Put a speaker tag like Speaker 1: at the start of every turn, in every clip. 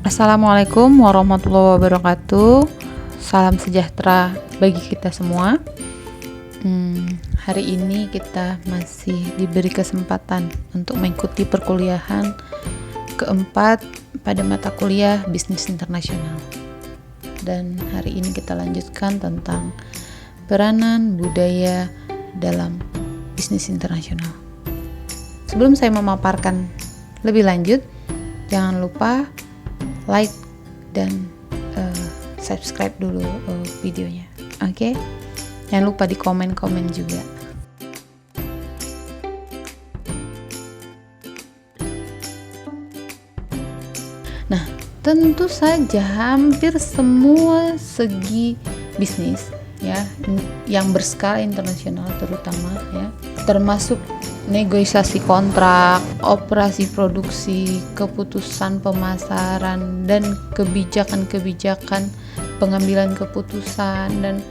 Speaker 1: Assalamualaikum warahmatullahi wabarakatuh. Salam sejahtera bagi kita semua. Hari ini kita masih diberi kesempatan untuk mengikuti perkuliahan keempat pada mata kuliah bisnis internasional. Dan hari ini kita lanjutkan tentang peranan budaya dalam bisnis internasional. Sebelum saya memaparkan lebih lanjut, jangan lupa like dan subscribe dulu videonya. Oke? Jangan lupa di komen-komen juga. Nah, tentu saja hampir semua segi bisnis ya yang berskala internasional terutama ya, termasuk negosiasi kontrak, operasi produksi, keputusan pemasaran, dan kebijakan-kebijakan pengambilan keputusan dan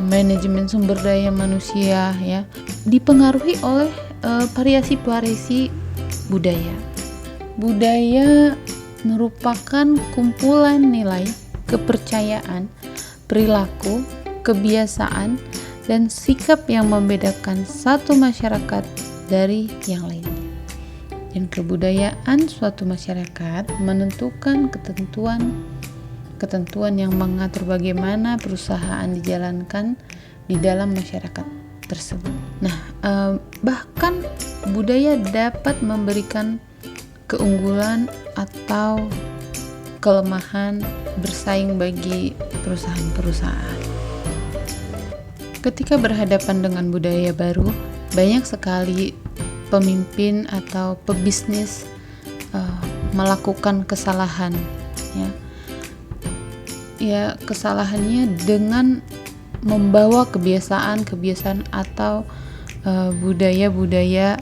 Speaker 1: manajemen sumber daya manusia ya, dipengaruhi oleh variasi-variasi budaya. Budaya merupakan kumpulan nilai, kepercayaan, perilaku, kebiasaan, dan sikap yang membedakan satu masyarakat dari yang lainnya. Dan kebudayaan suatu masyarakat menentukan ketentuan yang mengatur bagaimana perusahaan dijalankan di dalam masyarakat tersebut. Nah, bahkan budaya dapat memberikan keunggulan atau kelemahan bersaing bagi perusahaan-perusahaan. Ketika berhadapan dengan budaya baru, banyak sekali pemimpin atau pebisnis melakukan kesalahan ya kesalahannya dengan membawa kebiasaan atau budaya-budaya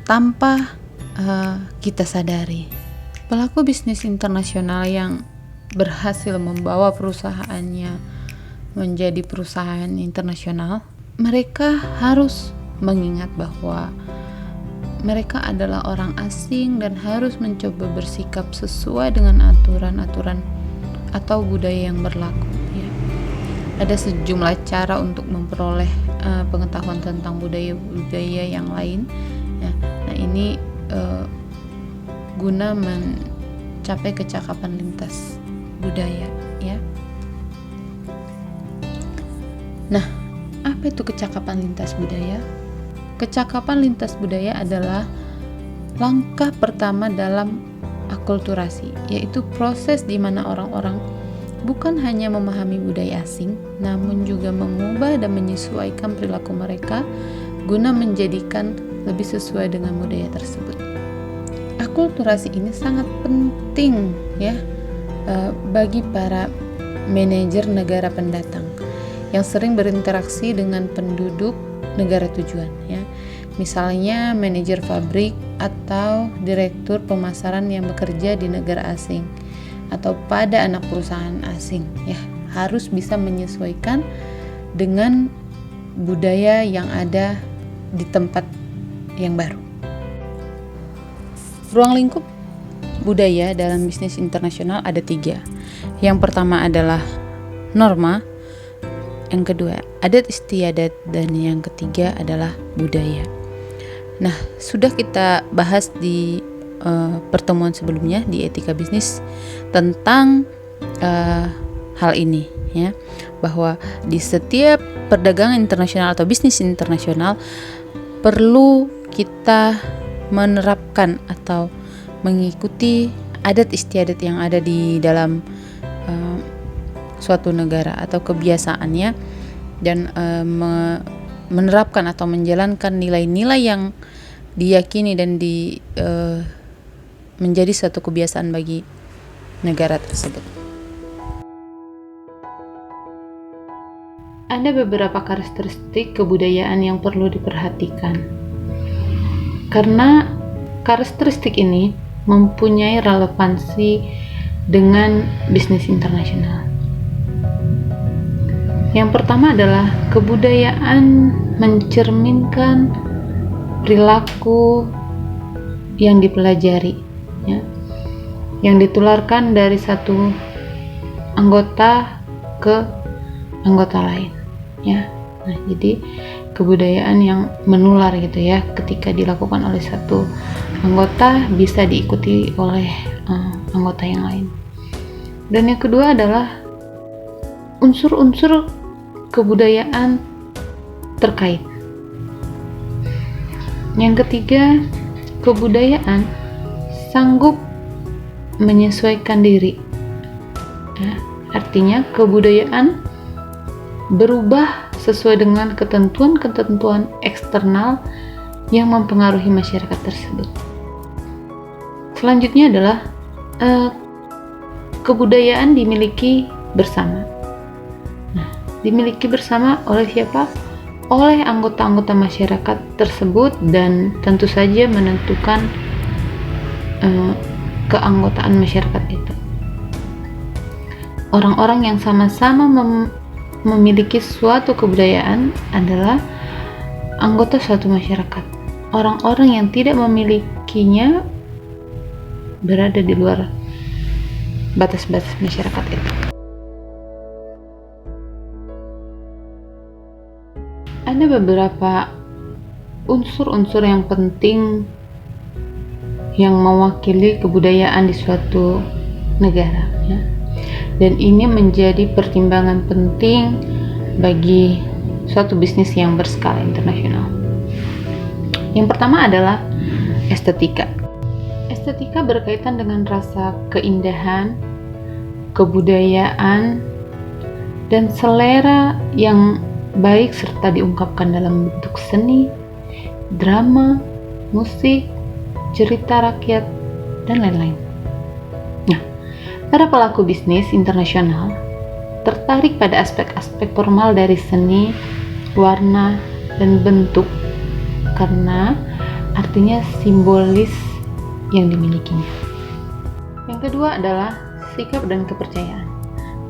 Speaker 1: tanpa kita sadari. Pelaku bisnis internasional yang berhasil membawa perusahaannya menjadi perusahaan internasional, mereka harus mengingat bahwa mereka adalah orang asing dan harus mencoba bersikap sesuai dengan aturan-aturan atau budaya yang berlaku ya. Ada sejumlah cara untuk memperoleh pengetahuan tentang budaya-budaya yang lain ya. Nah, ini guna mencapai kecakapan lintas budaya ya. Nah, apa itu kecakapan lintas budaya? Kecakapan lintas budaya adalah langkah pertama dalam akulturasi, yaitu proses di mana orang-orang bukan hanya memahami budaya asing, namun juga mengubah dan menyesuaikan perilaku mereka guna menjadikan lebih sesuai dengan budaya tersebut. Akulturasi ini sangat penting ya bagi para manajer negara pendatang yang sering berinteraksi dengan penduduk negara tujuan ya. Misalnya manajer pabrik atau direktur pemasaran yang bekerja di negara asing atau pada anak perusahaan asing ya, harus bisa menyesuaikan dengan budaya yang ada di tempat yang baru. Ruang lingkup budaya dalam bisnis internasional ada 3. Yang pertama adalah norma, yang kedua adat istiadat, dan yang ketiga adalah budaya. Nah, sudah kita bahas di pertemuan sebelumnya di etika bisnis tentang hal ini ya, bahwa di setiap perdagangan internasional atau bisnis internasional perlu kita menerapkan atau mengikuti adat istiadat yang ada di dalam suatu negara atau kebiasaannya, dan menerapkan atau menjalankan nilai-nilai yang diyakini dan menjadi suatu kebiasaan bagi negara tersebut. Ada beberapa karakteristik kebudayaan yang perlu diperhatikan, karena karakteristik ini mempunyai relevansi dengan bisnis internasional. Yang pertama adalah kebudayaan mencerminkan perilaku yang dipelajari ya. yang ditularkan dari satu anggota ke anggota lain, ya. Nah, jadi kebudayaan yang menular gitu ya, ketika dilakukan oleh satu anggota bisa diikuti oleh anggota yang lain. Dan yang kedua adalah unsur-unsur kebudayaan terkait. Yang ketiga, kebudayaan sanggup menyesuaikan diri. Ya, artinya kebudayaan berubah sesuai dengan ketentuan-ketentuan eksternal yang mempengaruhi masyarakat tersebut. Selanjutnya adalah kebudayaan dimiliki bersama. Nah, dimiliki bersama oleh siapa? Oleh anggota-anggota masyarakat tersebut, dan tentu saja menentukan keanggotaan masyarakat itu. Orang-orang yang sama-sama memiliki suatu kebudayaan adalah anggota suatu masyarakat. Orang-orang yang tidak memilikinya berada di luar batas-batas masyarakat itu. Ada beberapa unsur-unsur yang penting yang mewakili kebudayaan di suatu negara, ya. Dan ini menjadi pertimbangan penting bagi suatu bisnis yang berskala internasional. Yang pertama adalah estetika. Estetika berkaitan dengan rasa keindahan, kebudayaan, dan selera yang baik serta diungkapkan dalam bentuk seni, drama, musik, cerita rakyat, dan lain-lain. Nah, para pelaku bisnis internasional tertarik pada aspek-aspek formal dari seni, warna, dan bentuk karena artinya simbolis yang dimilikinya. Yang kedua adalah sikap dan kepercayaan.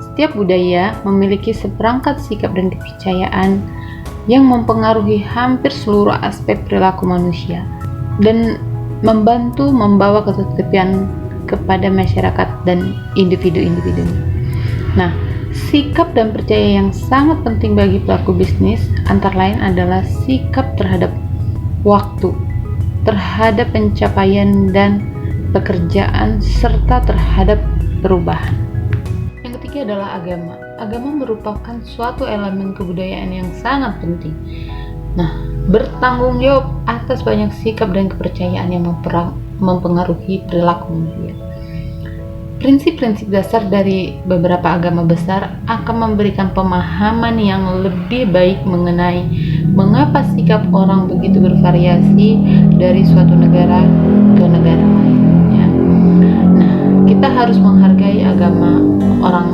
Speaker 1: Setiap budaya memiliki seperangkat sikap dan kepercayaan yang mempengaruhi hampir seluruh aspek perilaku manusia dan membantu membawa ketertiban kepada masyarakat dan individu-individunya. Nah, sikap dan percaya yang sangat penting bagi pelaku bisnis antara lain adalah sikap terhadap waktu, terhadap pencapaian dan pekerjaan, serta terhadap perubahan. Yang ketiga adalah agama. Agama merupakan suatu elemen kebudayaan yang sangat penting. Nah, bertanggung jawab atas banyak sikap dan kepercayaan yang mempengaruhi perilaku manusia. Prinsip-prinsip dasar dari beberapa agama besar akan memberikan pemahaman yang lebih baik mengenai mengapa sikap orang begitu bervariasi dari suatu negara ke negara lain. Ya. Nah, kita harus menghargai agama orang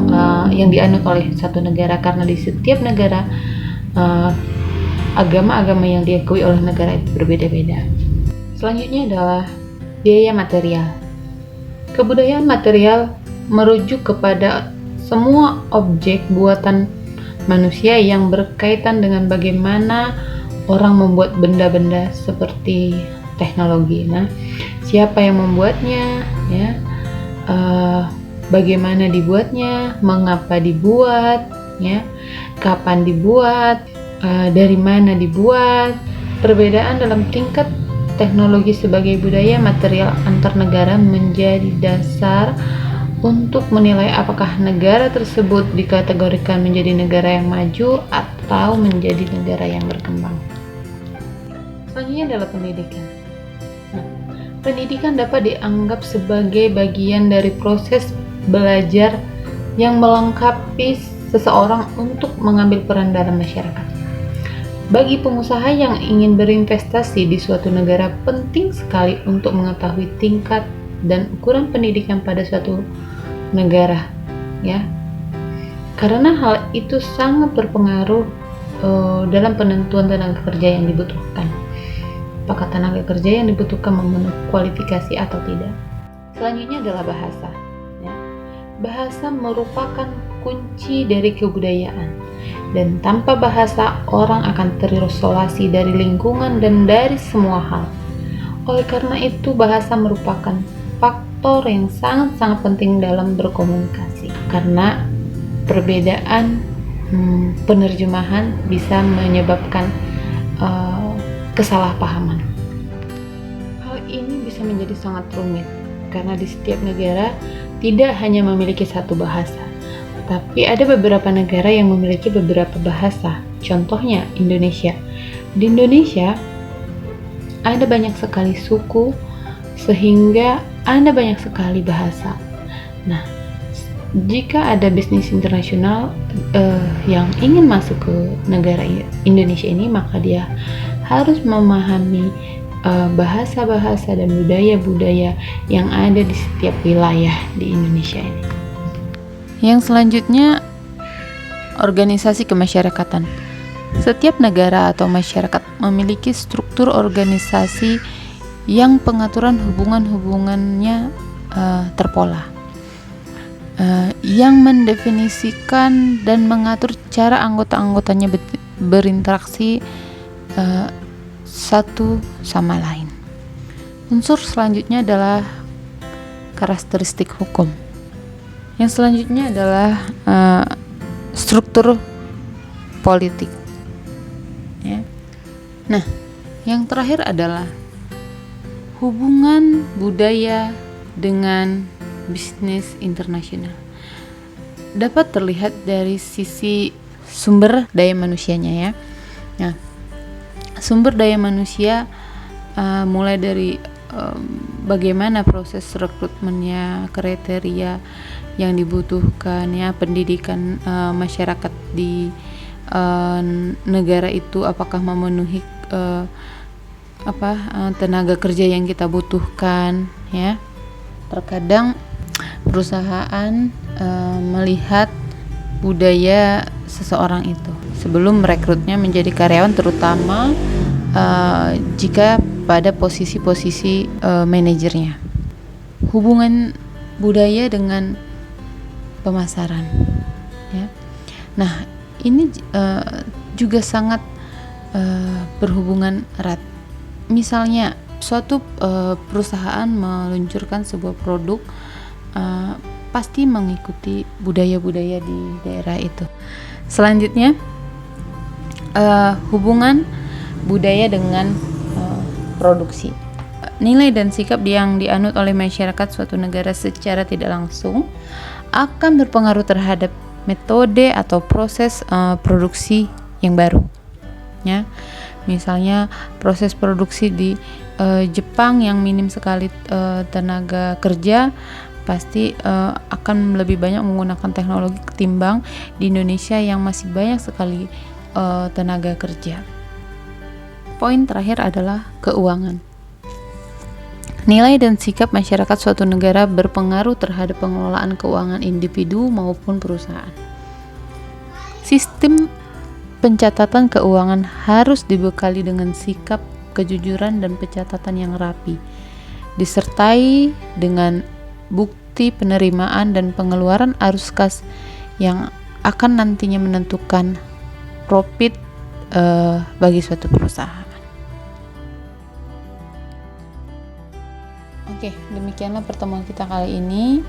Speaker 1: yang dianut oleh satu negara, karena di setiap negara agama-agama yang diakui oleh negara itu berbeda-beda. Selanjutnya adalah biaya material. Kebudayaan material merujuk kepada semua objek buatan manusia yang berkaitan dengan bagaimana orang membuat benda-benda seperti teknologi. Nah, siapa yang membuatnya, ya, bagaimana dibuatnya, mengapa dibuat, ya, kapan dibuat, dari mana dibuat. Perbedaan dalam tingkat teknologi sebagai budaya material antar negara menjadi dasar untuk menilai apakah negara tersebut dikategorikan menjadi negara yang maju atau menjadi negara yang berkembang. Selanjutnya adalah pendidikan. Nah, pendidikan dapat dianggap sebagai bagian dari proses belajar yang melengkapi seseorang untuk mengambil peran dalam masyarakat. Bagi pengusaha yang ingin berinvestasi di suatu negara, penting sekali untuk mengetahui tingkat dan ukuran pendidikan pada suatu negara, ya. Karena hal itu sangat berpengaruh dalam penentuan tenaga kerja yang dibutuhkan. Apakah tenaga kerja yang dibutuhkan memenuhi kualifikasi atau tidak? Selanjutnya adalah bahasa. Ya. Bahasa merupakan kunci dari kebudayaan. Dan tanpa bahasa, orang akan terisolasi dari lingkungan dan dari semua hal. Oleh karena itu, bahasa merupakan faktor yang sangat-sangat penting dalam berkomunikasi, karena perbedaan penerjemahan bisa menyebabkan kesalahpahaman. Hal ini bisa menjadi sangat rumit karena di setiap negara tidak hanya memiliki satu bahasa, tapi ada beberapa negara yang memiliki beberapa bahasa. Contohnya Indonesia. Di Indonesia ada banyak sekali suku, sehingga ada banyak sekali bahasa. Nah, jika ada bisnis internasional yang ingin masuk ke negara Indonesia ini, maka dia harus memahami bahasa-bahasa dan budaya-budaya yang ada di setiap wilayah di Indonesia ini. Yang selanjutnya, organisasi kemasyarakatan. Setiap negara atau masyarakat memiliki struktur organisasi yang pengaturan hubungan-hubungannya terpola, yang mendefinisikan dan mengatur cara anggota-anggotanya berinteraksi satu sama lain. Unsur selanjutnya adalah karakteristik hukum. Yang selanjutnya adalah struktur politik. Ya. Nah, yang terakhir adalah hubungan budaya dengan bisnis internasional. Dapat terlihat dari sisi sumber daya manusianya ya. Nah, sumber daya manusia mulai dari bagaimana proses rekrutmennya, kriteria yang dibutuhkan ya, pendidikan masyarakat di negara itu apakah memenuhi tenaga kerja yang kita butuhkan ya. Terkadang perusahaan melihat budaya seseorang itu sebelum merekrutnya menjadi karyawan, terutama jika pada posisi-posisi manajernya. Hubungan budaya dengan pemasaran ya. Nah, ini juga sangat berhubungan erat. Misalnya suatu perusahaan meluncurkan sebuah produk, pasti mengikuti budaya-budaya di daerah itu. Selanjutnya, hubungan budaya dengan produksi. Nilai dan sikap yang dianut oleh masyarakat suatu negara secara tidak langsung akan berpengaruh terhadap metode atau proses produksi yang baru. Ya, misalnya proses produksi di Jepang yang minim sekali tenaga kerja pasti akan lebih banyak menggunakan teknologi ketimbang di Indonesia yang masih banyak sekali tenaga kerja. Poin terakhir adalah keuangan. Nilai dan sikap masyarakat suatu negara berpengaruh terhadap pengelolaan keuangan individu maupun perusahaan. Sistem pencatatan keuangan harus dibekali dengan sikap, kejujuran, dan pencatatan yang rapi, disertai dengan bukti penerimaan dan pengeluaran arus kas yang akan nantinya menentukan profit bagi suatu perusahaan. Oke, demikianlah pertemuan kita kali ini.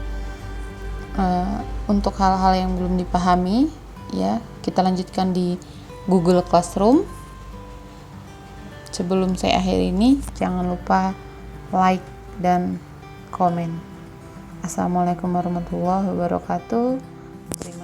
Speaker 1: Untuk hal-hal yang belum dipahami, ya, kita lanjutkan di Google Classroom. Sebelum saya akhiri ini, jangan lupa like dan komen. Assalamualaikum warahmatullahi wabarakatuh. Terima